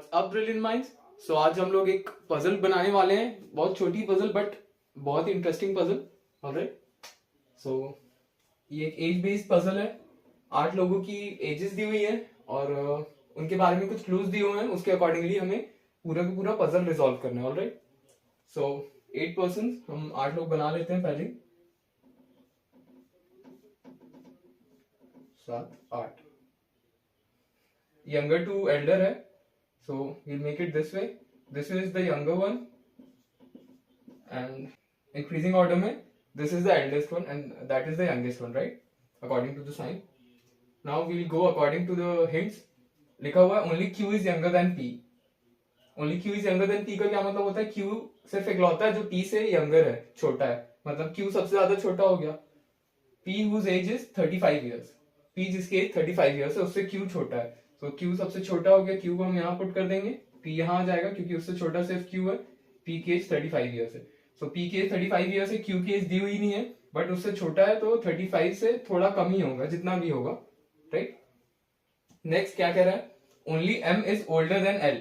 WhatsApp brilliant minds. सो आज हम लोग एक पजल बनाने वाले हैं, बहुत छोटी पजल बट बहुत ही इंटरेस्टिंग पजल। ऑलराइट, सो ये एक एज बेस्ड पजल है। 8 लोगों की एजेस दी हुई है और उनके बारे में कुछ क्लूज दिए हुए हैं, उसके अकॉर्डिंगली हमें पूरा का पूरा पजल रिजॉल्व करना है। ऑलराइट, सो 8 पर्सन, हम 8 लोग बना लेते हैं पहले। 7 8 younger to elder है, so we'll make it this way. This is the younger one and increasing order में this is the eldest one and that is the youngest one, right, according to the sign. Now we'll go according to the hints. लिखा हुआ है only Q is younger than P. Only Q is younger than P का क्या मतलब होता है? Q सिर्फ इकलौता है जो P से younger है, छोटा है, मतलब Q सबसे ज्यादा छोटा हो गया। P whose age is 35 years. P जिसकी एज 35 years है उससे Q छोटा है, तो Q सबसे छोटा हो गया। Q को हम यहाँ पुट कर देंगे, P यहाँ आ जाएगा क्योंकि उससे छोटा सिर्फ Q है। P की एज 35 years है, सो P की एज 35 years है, Q की एज दी हुई नहीं है बट उससे छोटा है, तो 35 से थोड़ा कम ही होगा जितना भी होगा, राइट। नेक्स्ट क्या कह रहा है? Only M is older then L।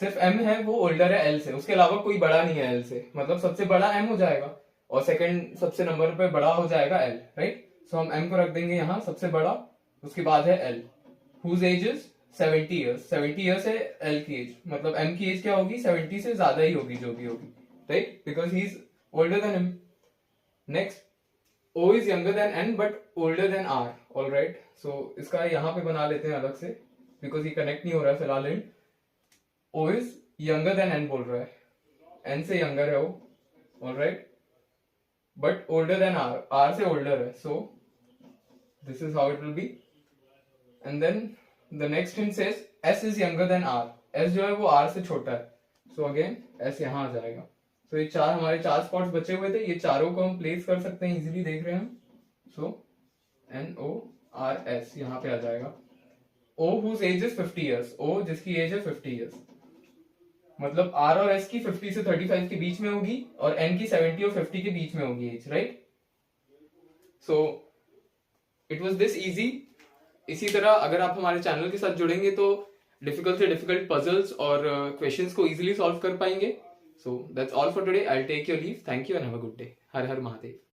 सिर्फ M है वो ओल्डर है L से, उसके अलावा कोई बड़ा नहीं है L से, मतलब सबसे बड़ा M हो जाएगा और सेकंड सबसे नंबर पे बड़ा हो जाएगा L, राइट। सो हम M को रख देंगे यहाँ सबसे बड़ा, उसके बाद है L whose age is 70 years। 70 years है L की एज, मतलब M की एज क्या होगी? 70 से ज्यादा ही होगी जो भी होगी, right, because he is older than M। Next, O is younger than N but older than R। All right, so इसका यहाँ पे बना लेते हैं अलग से बिकॉज ये कनेक्ट नहीं हो रहा है फिलहाल। O is younger than N बोल रहा है, N से younger है वो, all right, but older than R, R से older है, so this is how it will be। And then the next hint says S is younger than R। S जो है वो R से छोटा है, so again S यहाँ आ जाएगा। so ये चार हमारे 4 स्पॉट्स बचे हुए थे, ये चारों को हम प्लेस कर सकते हैं इजीली, देख रहे हैं हम। so NORS यहाँ पे आ जाएगा। O whose age is 50 years। O जिसकी एज है 50 years, मतलब R और S की 50 से 35 के बीच में होगी और N की 70 और 50 के बीच में होगी edge, right. So it was this easy. इसी तरह अगर आप हमारे चैनल के साथ जुड़ेंगे तो डिफिकल्ट से डिफिकल्ट पजल्स और क्वेश्चंस को इजीली सॉल्व कर पाएंगे। So that's all for today. I will take your leave. Thank you and have a good day. हर हर महादेव।